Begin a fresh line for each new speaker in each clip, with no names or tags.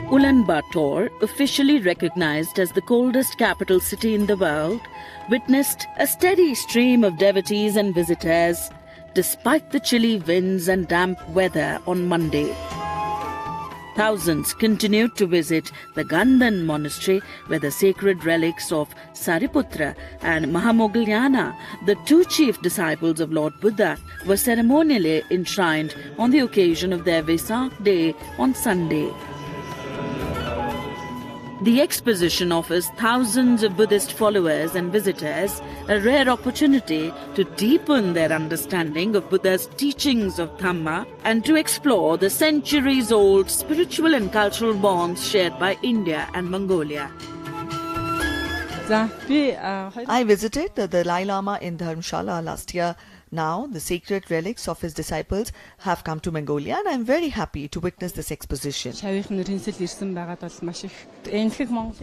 Ulaanbaatar, officially recognized as the coldest capital city in the world, witnessed a steady stream of devotees and visitors despite the chilly winds and damp weather on Monday. Thousands continued to visit the Gandhan monastery, where the sacred relics of Sariputra and Mahamoggallana, the two chief disciples of Lord Buddha, were ceremonially enshrined on the occasion of their Vesak day on Sunday. The exposition offers thousands of Buddhist followers and visitors a rare opportunity to deepen their understanding of Buddha's teachings of Dhamma and to explore the centuries-old spiritual and cultural bonds shared by India and Mongolia.
I visited the Dalai Lama in Dharamshala last year. Now, the sacred relics of his disciples have come to Mongolia, and I am very happy to witness this exposition.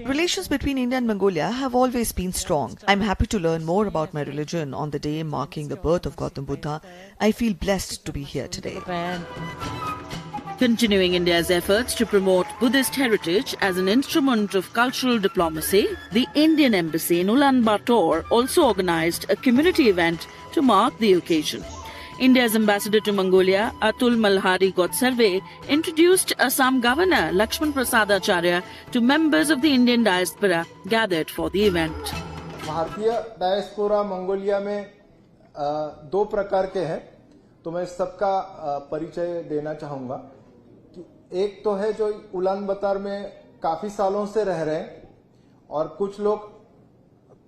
Relations between India and Mongolia have always been strong. I am happy to learn more about my religion on the day marking the birth of Gautam Buddha. I feel blessed to be here today.
Continuing India's efforts to promote Buddhist heritage as an instrument of cultural diplomacy, the Indian Embassy in Ulaanbaatar also organized a community event to mark the occasion. India's ambassador to Mongolia, Atul Malhari Gotsarve, introduced Assam Governor Lakshman Prasad Acharya to members of the Indian diaspora gathered for the event.
भारतीय diaspora Mongolia में दो प्रकार के हैं, तो मैं सबका परिचय देना चाहूंगा। एक तो है जो उलानबातर में काफी सालों से रह रहे हैं और कुछ लोग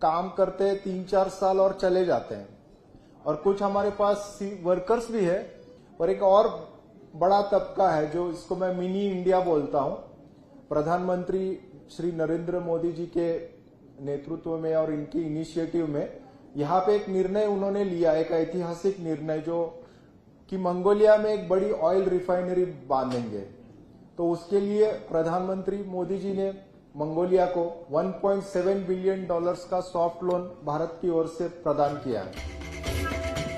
काम करते 3-4 साल और चले जाते हैं, और कुछ हमारे पास वर्कर्स भी है, और एक और बड़ा तबका है जो इसको मैं मिनी इंडिया बोलता हूं। प्रधानमंत्री श्री नरेंद्र मोदी जी के नेतृत्व में और इनकी इनिशिएटिव में यहाँ पे एक निर्णय उन्होंने लिया, एक ऐतिहासिक निर्णय, जो कि मंगोलिया में एक बड़ी ऑयल रिफाइनरी बांधेंगे। तो उसके लिए प्रधानमंत्री मोदी जी ने मंगोलिया को $1.7 बिलियन का सॉफ्ट लोन भारत की ओर से प्रदान किया है।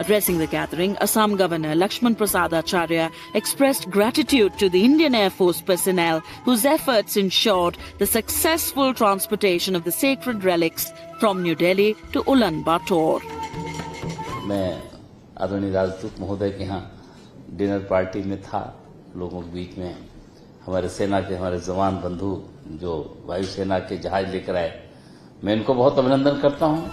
Addressing the gathering, Assam Governor Lakshman Prasad Acharya expressed gratitude to the Indian Air Force personnel whose efforts ensured the successful transportation of the sacred relics from New Delhi to Ulaanbaatar.
मैं आदरणीय राजदूत महोदय के यहाँ dinner party में था, लोगों के बीच में हमारे सेना के हमारे जवान बंधु जो वायुसेना के जहाज लेकर आए, मैं इनको बहुत अभिनंदन करता हूँ।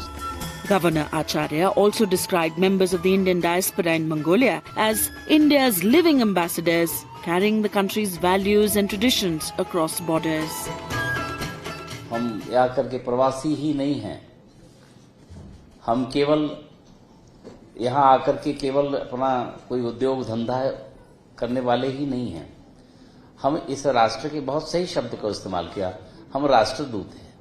Governor Acharya also described members of the Indian diaspora in Mongolia as India's living ambassadors, carrying the country's values and traditions across borders.
हम यहाँ करके प्रवासी ही नहीं हैं, हम केवल यहाँ आकर के केवल अपना कोई उद्योग धंधा करने वाले ही नहीं हैं। हम इस राष्ट्र के बहुत सही शब्द का इस्तेमाल किया, हम राष्ट्रदूत हैं।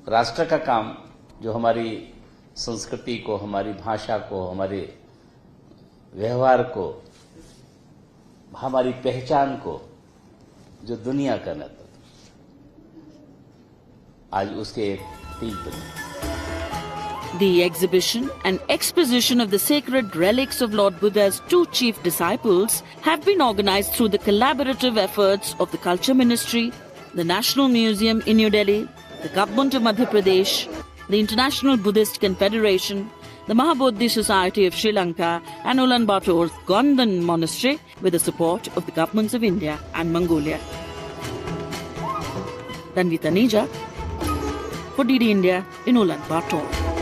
राष्ट्र का काम जो हमारी संस्कृति को, हमारी भाषा को, हमारे व्यवहार को, हमारी पहचान को जो दुनिया का नेता, आज उसके एक तीज बने।
The exhibition and exposition of the sacred relics of Lord Buddha's two chief disciples have been organized through the collaborative efforts of the Culture Ministry, the National Museum in New Delhi, the Government of Madhya Pradesh, the International Buddhist Confederation, the Mahabodhi Society of Sri Lanka, and Ulaanbaatar's Gandhan Monastery, with the support of the governments of India and Mongolia. Tanvi Taneja for DD India in Ulaanbaatar.